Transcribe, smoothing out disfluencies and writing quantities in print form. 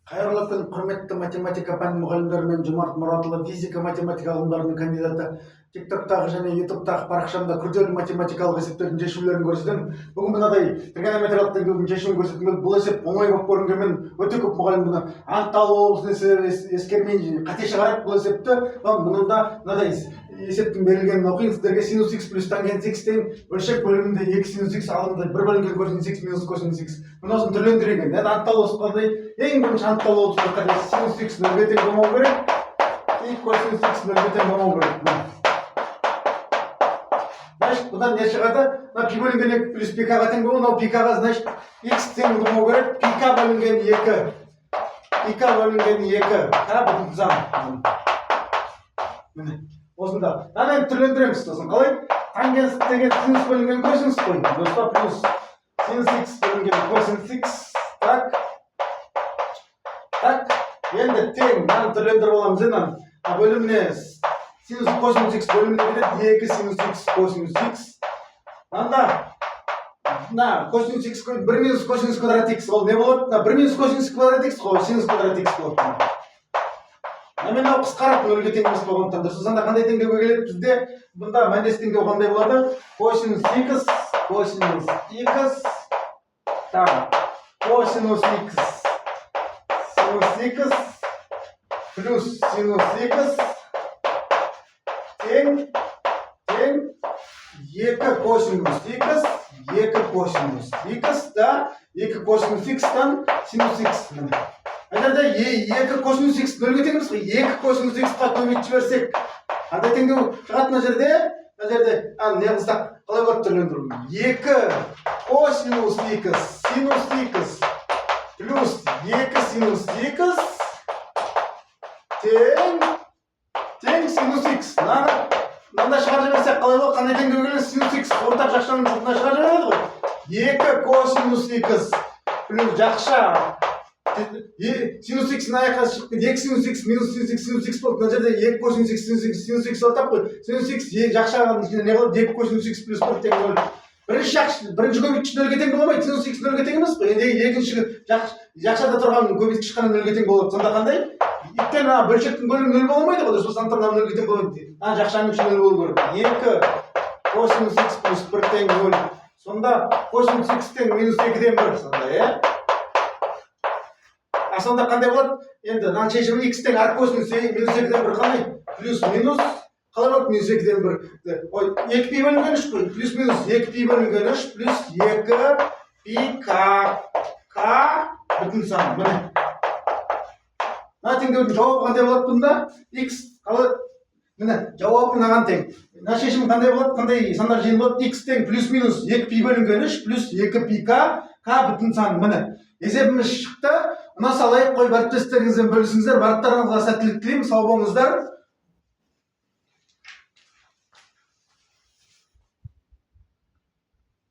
Қайырлы күн, құрметті математика пән мұғалімдері мен Жомарт Мұратұлы физика математика ғылымдарының кандидаты. TikToktағы және YouTube'тағы парақшамда күрделі математикалық есептердің шешулерін көрсетемін. Бүгін мынадай тригонометриялық теңдеудің шешуін көрсетемін. Бұл есеп оңай болып көрінгенмен өте көп мұғалім бұны анықталу ескермей қате шығарып бұл есепті. Мұнда мынадай есептің берілгенін оқиын. Сіздерге синус x плюс тангенс x тең бөлшек бөлімінде 2 синус x алынды 1 бөлінген косинус x минус косинус x. Мұнысын түрлендірген. Анықталу қандай? Ең бірінші анықталу синус x нөлге тең болмау керек и косинус x нөлге тең болмау керек. Значит, бұдан не шығады? Пи бөлінген 2 плюс пикаға тең болу, мынау пикаға, значит, x тең болмау керек. Пика бөлінген 2. Пика бөлінген 2. Бүтін зам. Міне. Осында. Енді түрлендіреміз сосын. Қалай? Тангенс деген синус бөлінген косинус қой. Достар, плюс синус x бөлінген косинус x. Так. Енді тең. Мынаны түрлендіріп аламыз енді. Бөліміне синус косинус x бөліміне келеді 2 синус x косинус x. Анда косинус x 1 минус косинус квадрат x. Ол не болады? 1 минус косинус квадрат x қой, синус квадрат x болады. Мен қысқарып нөлге тең емес болғандықтан дұрыс. Сонда қандай теңдеуге келеді бізде? Бұнда мәндес теңдеу қандай болады? Косинус x плюс синус x тең 2 косинус x, 2 косинус x, да, 2 косинус x-тан синус x. Әнерде 2 косинус x нөлге тең емес қой, 2 косинус x-қа көмек жіберсек, қандай теңдеу шығады мына жерде? Не қылсақ, қалай болады түрлендіру? 2 косинус x синус x плюс 2 синус x тең синус x. Мында шығарып жіберсек қалай болады? Қандай теңдеу келеді? Синус x ортақ жақшаның сыртына шығарып жібереді ғой. 2 косинус x плюс жақша синус x аяққа шығып 2 синус x минус синус x болды. Мына жерде 2 косинус x синус x ортақ қой. Синус x жақшаның не болады? 2 косинус x плюс 1 тең болады. Бірінші көбейткіш нөлге тең бола алмайды. Синус x нөлге тең емес қой. Енді екінші жақшада тұрған көбейткіш қана нөлге тең болады. Сонда қандай? Өйткені бөлшектің бөлімі нөл бола алмайды ғой. Сосын нөлге тең болады. Жақшаның іші нөл болу керек. 2 косинус x плюс 1 тең 0. Сонда косинус x тең минус 2-ден 1. Сонда, сонда қандай болады? Енді мына шешімі x тең косинус минус 2-ден 1 қандай? Плюс минус қалай болады? Минус 2-ден 1. Ой, 2 пи бөлінген 3 қой. Плюс минус 2 пи бөлінген 3 плюс 2 пи к бүтін сан. Міне. Мына теңдеудің жауабы қандай болады бұнда? X қалай? Міне, жауабы мынаған тең. Мына шешімі қандай болады? Қандай сандар жиын болады? X тең плюс минус 2 пи бөлінген 3 плюс 2 пи к бүтін сан. Міне. Есебіміз шықты. Ұнаса лайк қойып әріптестеріңізбен бөлісіңіздер. Барлықтарыңызға сәттілік тілеймін. Сау болыңыздар.